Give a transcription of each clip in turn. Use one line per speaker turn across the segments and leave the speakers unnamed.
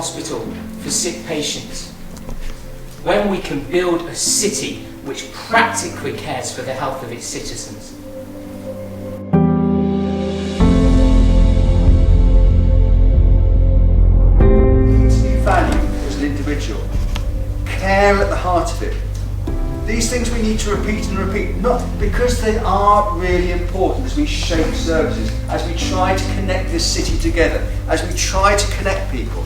hospital for sick patients, when we can build a city which practically cares for the health of its citizens.
Continue value as an individual, care at the heart of it. These things we need to repeat and repeat, not because they are really important as we shape services, as we try to connect this city together, as we try to connect people.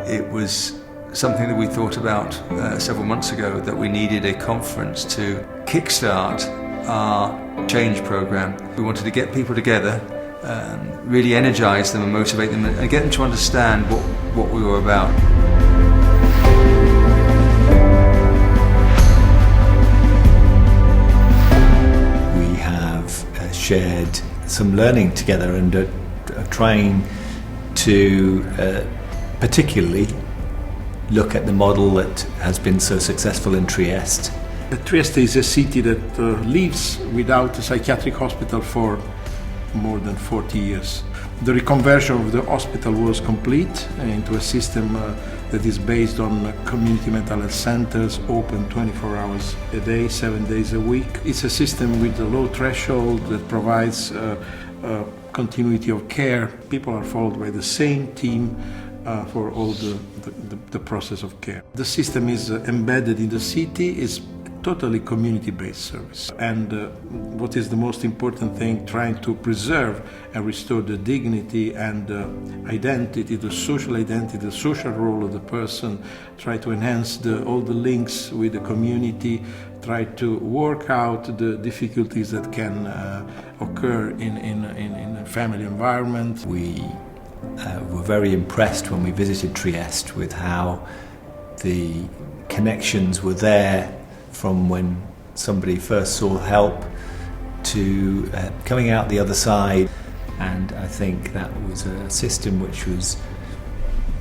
It was something that we thought about several months ago, that we needed a conference to kickstart our change programme. We wanted to get people together, really energise them and motivate them and get them to understand what we were about.
We have shared some learning together and are trying to particularly look at the model that has been so successful in Trieste.
Trieste is a city that lives without a psychiatric hospital for more than 40 years. The reconversion of the hospital was complete into a system that is based on community mental health centers, open 24 hours a day, 7 days a week. It's a system with a low threshold that provides continuity of care. People are followed by the same team for all the process of care. The system is embedded in the city, is totally community-based service. And what is the most important thing, trying to preserve and restore the dignity and identity, the social role of the person, try to enhance all the links with the community, try to work out the difficulties that can occur in a family environment.
We were very impressed when we visited Trieste with how the connections were there from when somebody first sought help to coming out the other side. And I think that was a system which was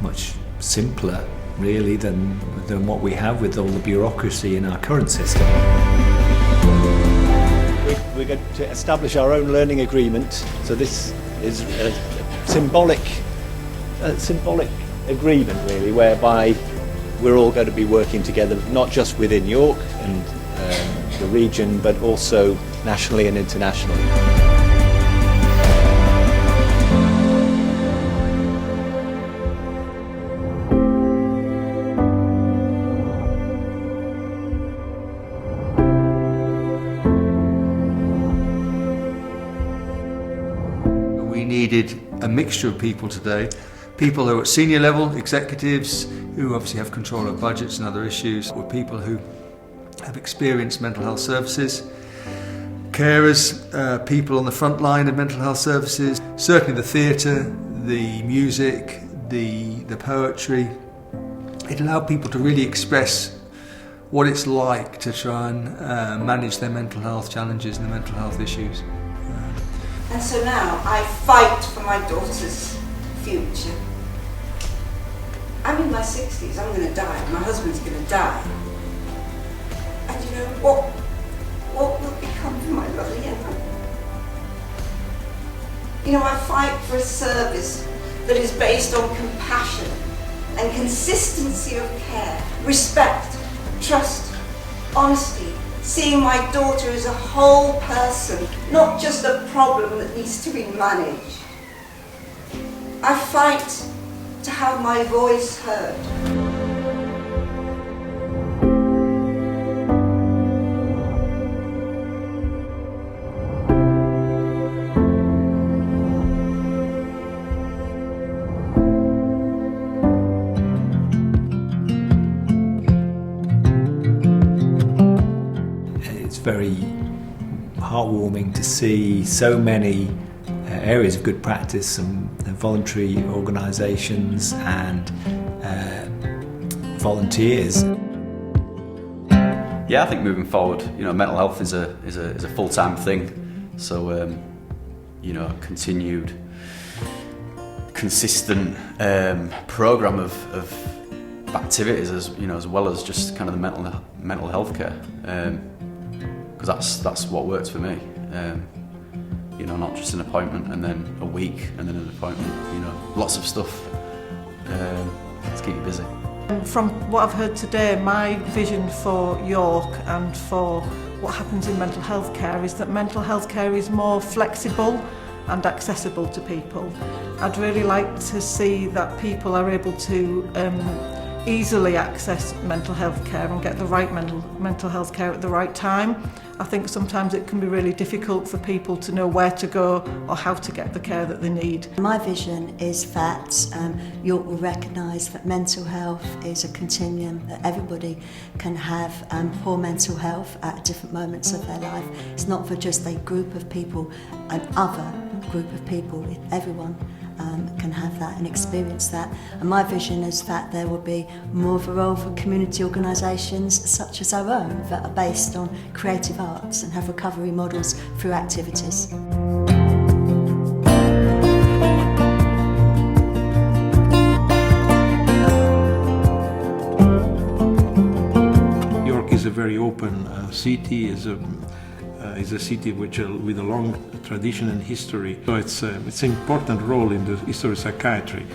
much simpler really than what we have with all the bureaucracy in our current system. We're going to establish our own learning agreement, so this is a symbolic agreement really, whereby we're all going to be working together, not just within York and the region, but also nationally and internationally.
We needed a mixture of people today. People who are at senior level, executives, who obviously have control of budgets and other issues, or people who have experienced mental health services, carers, people on the front line of mental health services, certainly the theatre, the music, the poetry. It allowed people to really express what it's like to try and manage their mental health challenges and their mental health issues.
And so now I fight for my daughter's future. I'm in my 60s, I'm going to die, my husband's going to die. And you know, what will become of my lovely Emma? You know, I fight for a service that is based on compassion and consistency of care, respect, trust, honesty, seeing my daughter as a whole person, not just a problem that needs to be managed. I fight to have my voice heard.
It's very heartwarming to see so many areas of good practice and voluntary organisations and volunteers.
Yeah, I think moving forward, you know, mental health is a full-time thing. So, you know, continued, consistent programme of activities, as you know, as well as just kind of the mental health care. because that's what works for me. You know, not just an appointment and then a week and then an appointment. You know, lots of stuff to keep you busy.
From what I've heard today, my vision for York and for what happens in mental health care is that mental health care is more flexible and accessible to people. I'd really like to see that people are able to easily access mental health care and get the right mental health care at the right time. I think sometimes it can be really difficult for people to know where to go or how to get the care that they need.
My vision is that York will recognise that mental health is a continuum, that everybody can have poor mental health at different moments of their life. It's not for just a group of people, an other group of people. Everyone can have that and experience that. And my vision is that there will be more of a role for community organisations such as our own that are based on creative arts and have recovery models through activities.
York is a very open city, is a city with a long tradition and history. So it's an important role in the history of psychiatry.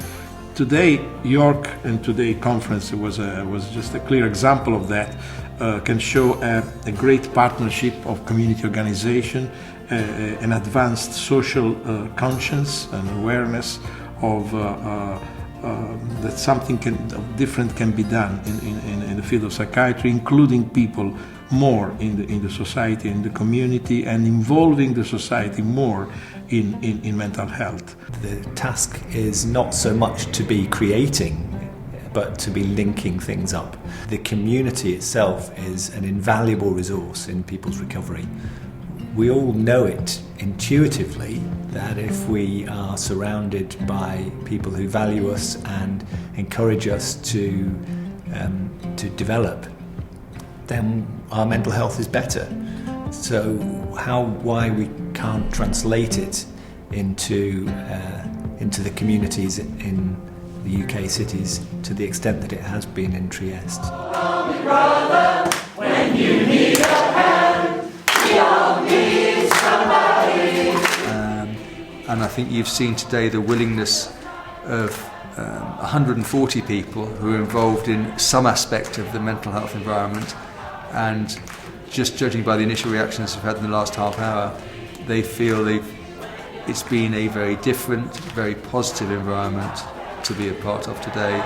Today, York and today conference was just a clear example of that. Can show a great partnership of community organization, an advanced social conscience and awareness of that something different can be done in the field of psychiatry, including people more in the society, in the community, and involving the society more in mental health.
The task is not so much to be creating, but to be linking things up. The community itself is an invaluable resource in people's recovery. We all know it intuitively that if we are surrounded by people who value us and encourage us to develop, then our mental health is better. So why we can't translate it into the communities in the UK cities to the extent that it has been in Trieste.
Brother, when you need a hand, we all need somebody.
And I think you've seen today the willingness of 140 people who are involved in some aspect of the mental health environment, and just judging by the initial reactions we've had in the last half hour, they feel it's been a very different, very positive environment to be a part of today.